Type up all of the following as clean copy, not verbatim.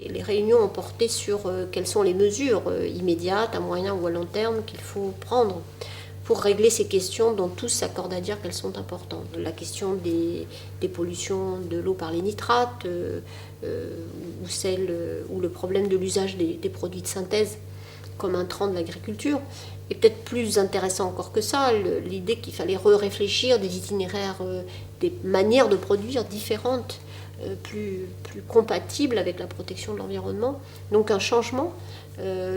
Les réunions ont porté sur quelles sont les mesures immédiates, à moyen ou à long terme qu'il faut prendre pour régler ces questions dont tous s'accordent à dire qu'elles sont importantes. La question des pollutions de l'eau par les nitrates, ou le problème de l'usage des produits de synthèse comme intrant de l'agriculture, et peut-être plus intéressant encore que ça, l'idée qu'il fallait réfléchir des itinéraires, des manières de produire différentes, plus compatibles avec la protection de l'environnement, donc un changement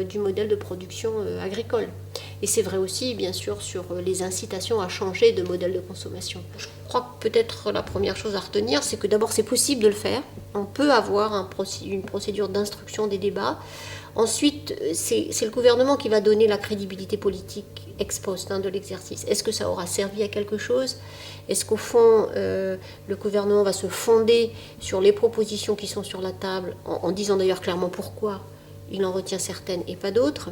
du modèle de production agricole. Et c'est vrai aussi, bien sûr, sur les incitations à changer de modèle de consommation. Je crois que peut-être la première chose à retenir, c'est que d'abord c'est possible de le faire. On peut avoir une procédure d'instruction des débats. Ensuite, c'est le gouvernement qui va donner la crédibilité politique ex post de l'exercice. Est-ce que ça aura servi à quelque chose? Est-ce qu'au fond, le gouvernement va se fonder sur les propositions qui sont sur la table, en disant d'ailleurs clairement pourquoi il en retient certaines et pas d'autres?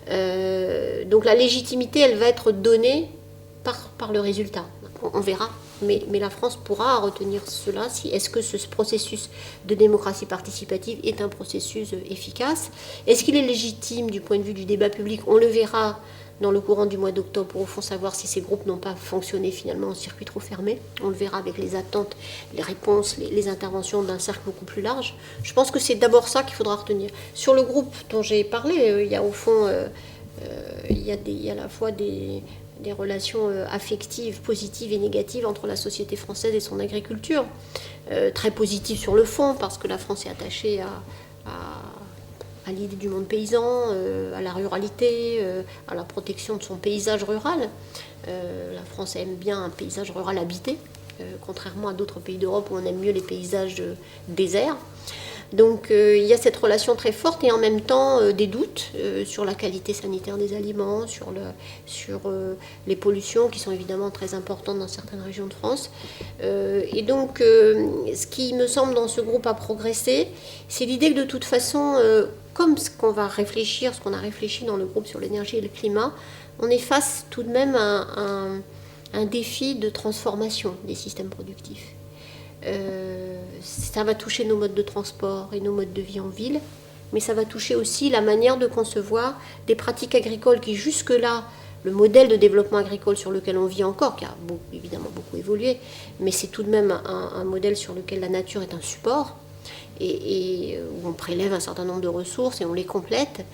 Donc la légitimité, elle va être donnée par le résultat. On verra. Mais la France pourra retenir cela si est-ce que ce processus de démocratie participative est un processus efficace. Est-ce qu'il est légitime du point de vue du débat public? On le verra dans le courant du mois d'octobre pour au fond savoir si ces groupes n'ont pas fonctionné finalement en circuit trop fermé. On le verra avec les attentes, les réponses, les interventions d'un cercle beaucoup plus large. Je pense que c'est d'abord ça qu'il faudra retenir. Sur le groupe dont j'ai parlé, il y a au fond il y a à la fois des relations affectives, positives et négatives entre la société française et son agriculture. Très positives sur le fond, parce que la France est attachée à l'idée du monde paysan, à la ruralité, à la protection de son paysage rural. La France aime bien un paysage rural habité, contrairement à d'autres pays d'Europe où on aime mieux les paysages déserts. Donc il y a cette relation très forte et en même temps des doutes sur la qualité sanitaire des aliments, sur les pollutions qui sont évidemment très importantes dans certaines régions de France. Et donc ce qui me semble dans ce groupe à progresser, c'est l'idée que de toute façon, comme ce qu'on va réfléchir, ce qu'on a réfléchi dans le groupe sur l'énergie et le climat, on est face tout de même à un défi de transformation des systèmes productifs. Ça va toucher nos modes de transport et nos modes de vie en ville, mais ça va toucher aussi la manière de concevoir des pratiques agricoles qui jusque-là, le modèle de développement agricole sur lequel on vit encore, qui a évidemment beaucoup évolué, mais c'est tout de même un modèle sur lequel la nature est un support, et où on prélève un certain nombre de ressources et on les complète.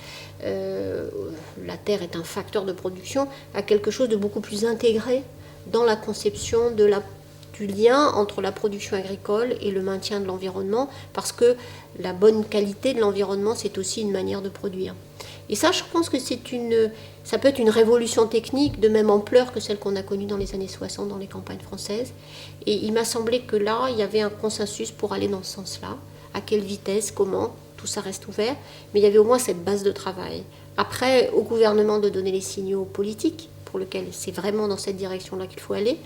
La terre est un facteur de production, à quelque chose de beaucoup plus intégré dans la conception du lien entre la production agricole et le maintien de l'environnement, parce que la bonne qualité de l'environnement, c'est aussi une manière de produire. Et ça, je pense que ça peut être une révolution technique de même ampleur que celle qu'on a connue dans les années 60 dans les campagnes françaises. Et il m'a semblé que là, il y avait un consensus pour aller dans ce sens-là. À quelle vitesse, comment, tout ça reste ouvert. Mais il y avait au moins cette base de travail. Après, au gouvernement de donner les signaux politiques, pour lesquels c'est vraiment dans cette direction-là qu'il faut aller.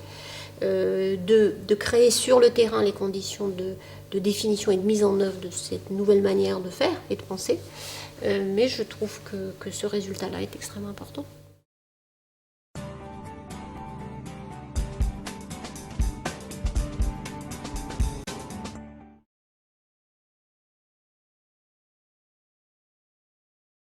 De créer sur le terrain les conditions de définition et de mise en œuvre de cette nouvelle manière de faire et de penser. Mais je trouve que ce résultat-là est extrêmement important.